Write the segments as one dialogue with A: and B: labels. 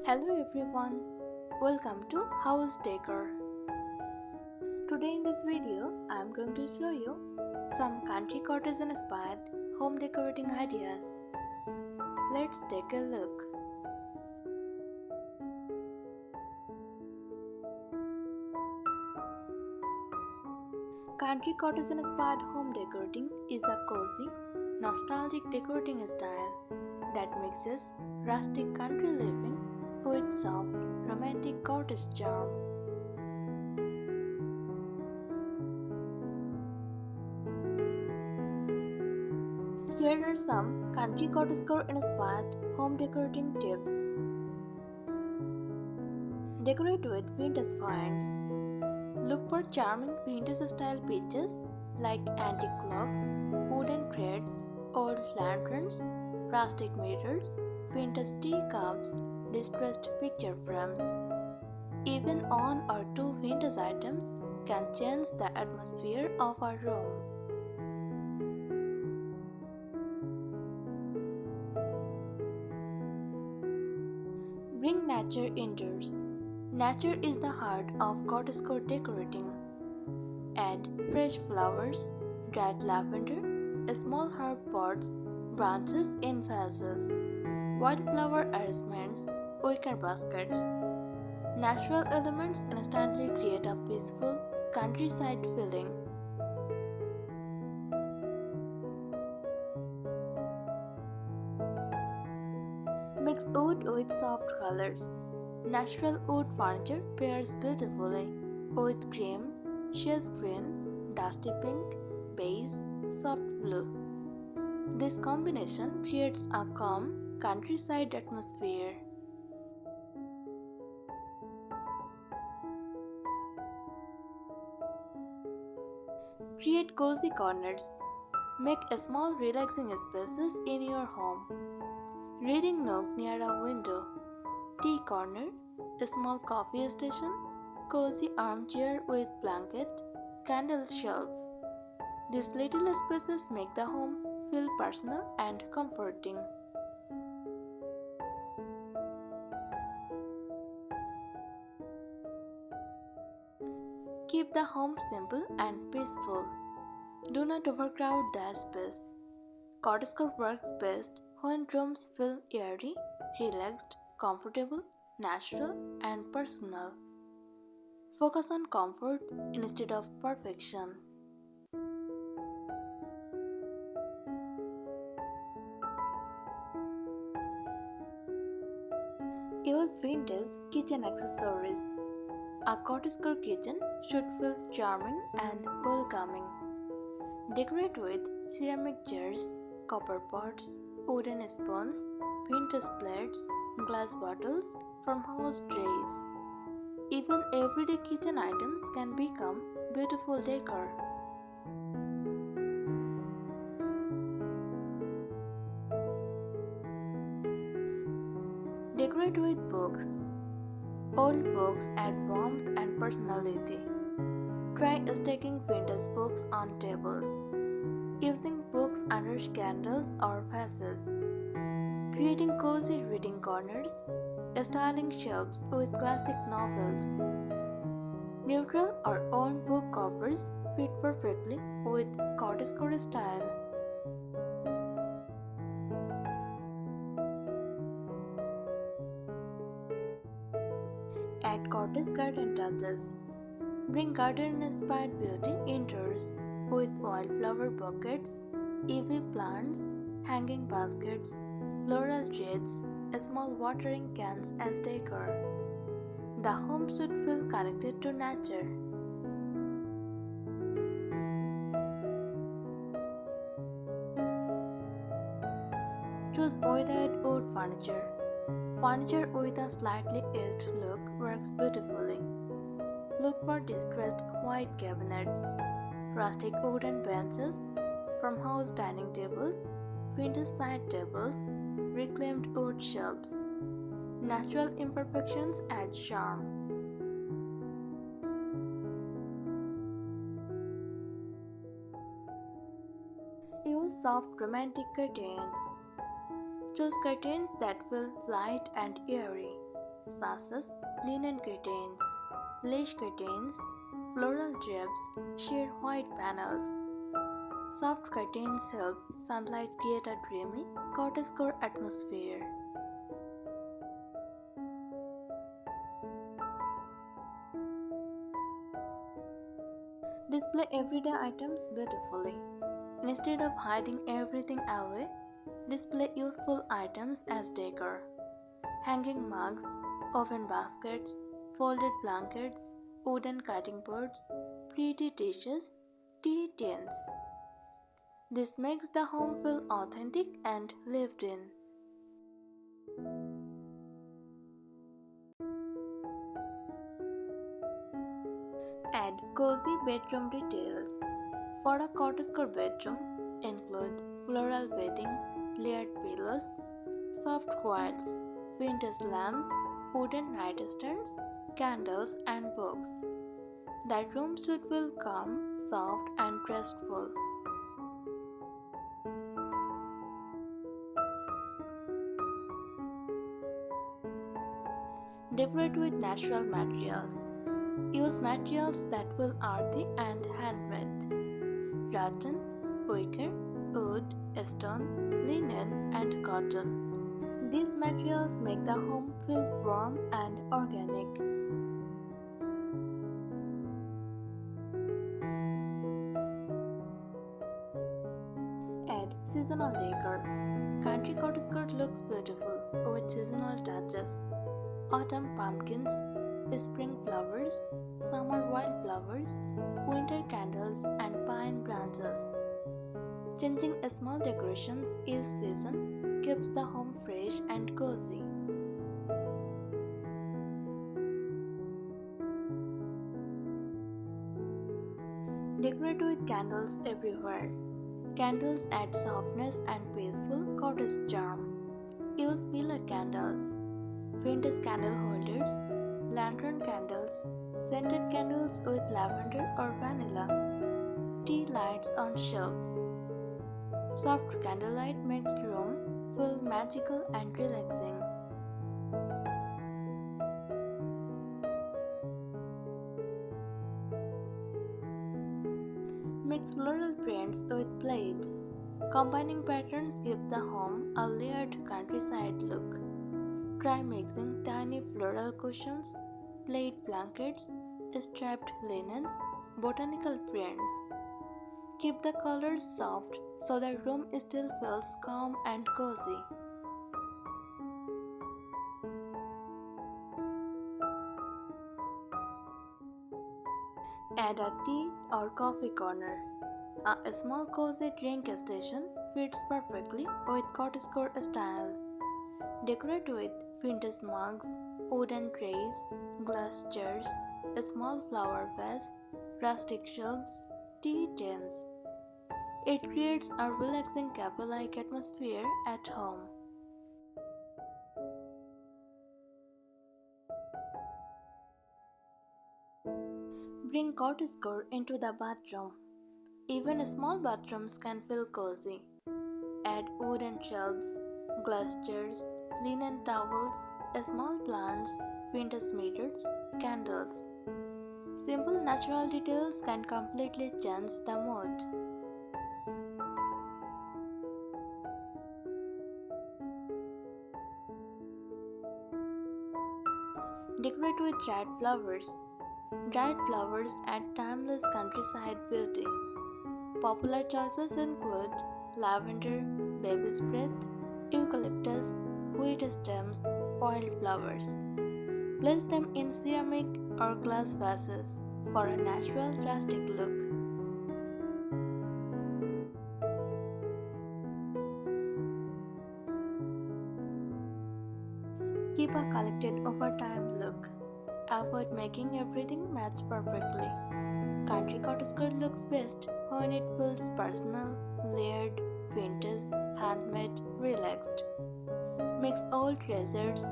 A: Hello everyone, welcome to House Decor. Today in this video, I am going to show you some country cottage inspired home decorating ideas. Let's take a look. Country cottage inspired home decorating is a cozy, nostalgic decorating style that mixes rustic country living with soft, romantic cottage charm. Here are some country cottagecore inspired home decorating tips. Decorate with vintage finds. Look for charming vintage style pieces like antique clocks, wooden crates, old lanterns, rustic mirrors, vintage teacups, distressed picture frames. Even one or two vintage items can change the atmosphere of a room. Bring nature indoors. Nature is the heart of cottagecore decorating. Add fresh flowers, dried lavender, small herb pots, branches in vases, wildflower arrangements, wicker baskets. Natural elements instantly create a peaceful countryside feeling. Mix wood with soft colors. Natural wood furniture pairs beautifully with cream, shades green, dusty pink, beige, soft blue. This combination creates a calm countryside atmosphere. Create cozy corners. Make small relaxing spaces in your home. Reading nook near a window, tea corner, a small coffee station, cozy armchair with blanket, candle shelf. These little spaces make the home feel personal and comforting. Keep the home simple and peaceful. Do not overcrowd the space. Cottagecore works best when rooms feel airy, relaxed, comfortable, natural, and personal. Focus on comfort instead of perfection. Use vintage kitchen accessories. A cottagecore kitchen should feel charming and welcoming. Decorate with ceramic jars, copper pots, wooden spoons, vintage plates, glass bottles, farmhouse trays. Even everyday kitchen items can become beautiful decor. Decorate with books. Old books add warmth and personality. Try stacking vintage books on tables, using books under candles or vases, creating cozy reading corners, styling shelves with classic novels. Neutral or own book covers fit perfectly with cottagecore style. Add cottage garden touches. Bring garden-inspired beauty indoors with wildflower buckets, EV plants, hanging baskets, floral wreaths, small watering cans as decor. The home should feel connected to nature. Choose weathered wood furniture. Furniture with a slightly aged look works beautifully. Look for distressed white cabinets, rustic wooden benches, farmhouse dining tables, vintage side tables, reclaimed wood shelves. Natural imperfections add charm. Use soft romantic curtains. Choose curtains that feel light and airy. sashes, linen curtains, lace curtains, floral drapes, sheer white panels. Soft curtains help sunlight create a dreamy, cottagecore atmosphere. Display everyday items beautifully. Instead of hiding everything away, display useful items as decor. Hanging mugs, oven baskets, folded blankets, wooden cutting boards, pretty dishes, tea tins. This makes the home feel authentic and lived in. Add cozy bedroom details. For a cottagecore bedroom, include floral bedding, layered pillows, soft quilts, vintage lamps, wooden nightstands, candles, and books. The room should feel calm, soft, and restful. Decorate with natural materials. Use materials that feel earthy and handmade. Rattan, wicker, wood, stone, linen, and cotton. These materials make the home feel warm and organic. Add seasonal decor. Country cottagecore looks beautiful with seasonal touches. Autumn pumpkins, spring flowers, summer wildflowers, winter candles, and pine branches. Changing small decorations each season keeps the home fresh and cozy. Decorate with candles everywhere. Candles add softness and peaceful cottage charm. Use pillar candles, vintage candle holders, lantern candles, scented candles with lavender or vanilla, tea lights on shelves. Soft candlelight makes the room feel magical and relaxing. Mix floral prints with plaid. Combining patterns give the home a layered countryside look. Try mixing tiny floral cushions, plaid blankets, striped linens, botanical prints. Keep the colors soft so the room still feels calm and cozy. Add a tea or coffee corner. A small cozy drink station fits perfectly with cottagecore style. Decorate with vintage mugs, wooden trays, glass jars, a small flower vase, rustic shelves, tea tins. It creates a relaxing cafe-like atmosphere at home. Bring cottagecore into the bathroom. Even small bathrooms can feel cozy. Add wooden shelves, glass jars, linen towels, small plants, vintage mirrors, candles. Simple natural details can completely change the mood. Decorate with dried flowers. Dried flowers add timeless countryside beauty. Popular choices include lavender, baby's breath, eucalyptus, wheat stems, wildflowers. Place them in ceramic or glass vases for a natural rustic look. Keep a collected over time look. Avoid making everything match perfectly. Country cottagecore looks best when it feels personal, layered, vintage, handmade, relaxed. Mix old treasures,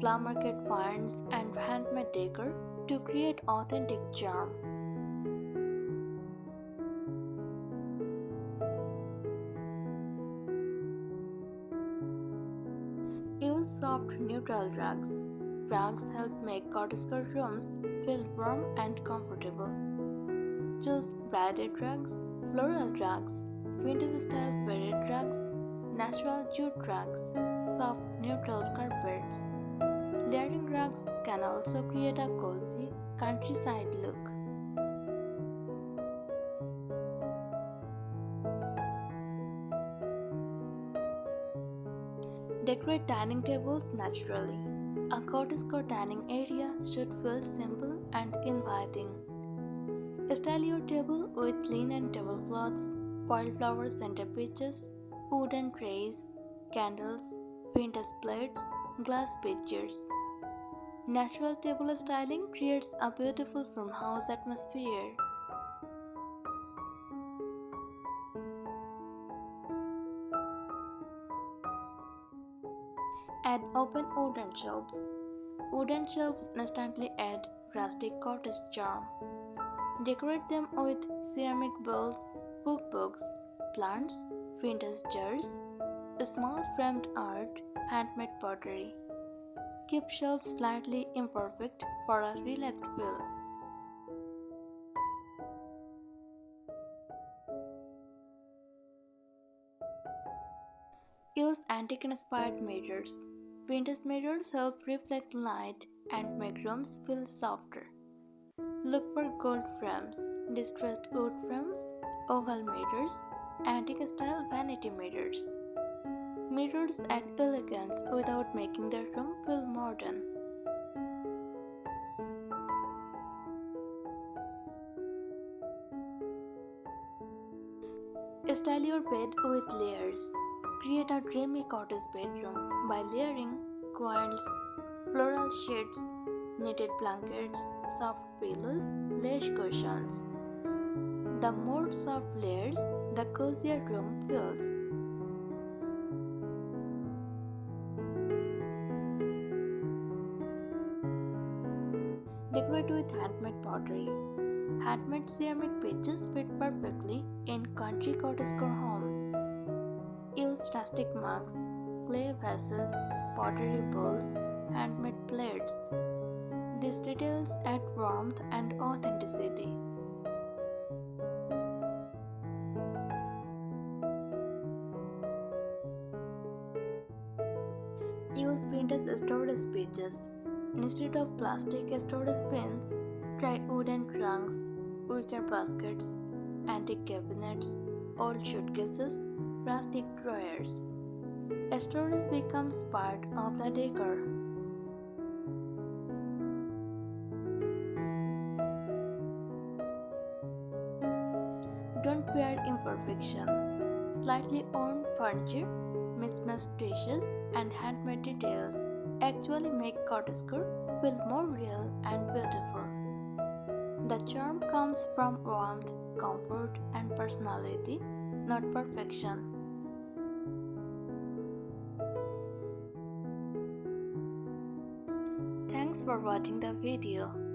A: flower market finds, and handmade decor to create authentic charm. Use soft neutral rugs. Rugs help make cottagecore rooms feel warm and comfortable. Choose braided rugs, floral rugs, vintage style faded rugs, natural jute rugs, soft neutral carpets. Layering rugs can also create a cozy countryside look. Decorate dining tables naturally. A cottagecore dining area should feel simple and inviting. Style your table with linen tablecloths, wildflower centerpieces, wooden trays, candles, vintage plates, glass pitchers. Natural table styling creates a beautiful farmhouse atmosphere. Add open wooden shelves. Wooden shelves instantly add rustic cottage charm. Decorate them with ceramic bowls, cookbooks, plants, vintage jars, small framed art, handmade pottery. Keep shelves slightly imperfect for a relaxed feel. Use antique-inspired mirrors. Vintage mirrors help reflect light and make rooms feel softer. Look for gold frames, distressed wood frames, oval mirrors, antique-style vanity mirrors. Mirrors add elegance without making the room feel modern. Style your bed with layers. Create a dreamy cottage bedroom by layering quilts, floral sheets, knitted blankets, soft pillows, lace cushions. The more soft layers, the cozier room feels. Decorate with handmade pottery. Handmade ceramic pitches fit perfectly in country cottagecore homes. Use rustic mugs, clay vases, pottery bowls, handmade plates. These details add warmth and authenticity. Use vintage storage pages. Instead of plastic storage bins, try wooden trunks, wicker baskets, antique cabinets, old suitcases, rustic drawers. Storage becomes part of the decor. Don't fear imperfection. Slightly worn furniture, mismatched dishes, and handmade details actually make cottagecore feel more real and beautiful. The charm comes from warmth, comfort, and personality, not perfection. Thanks for watching the video.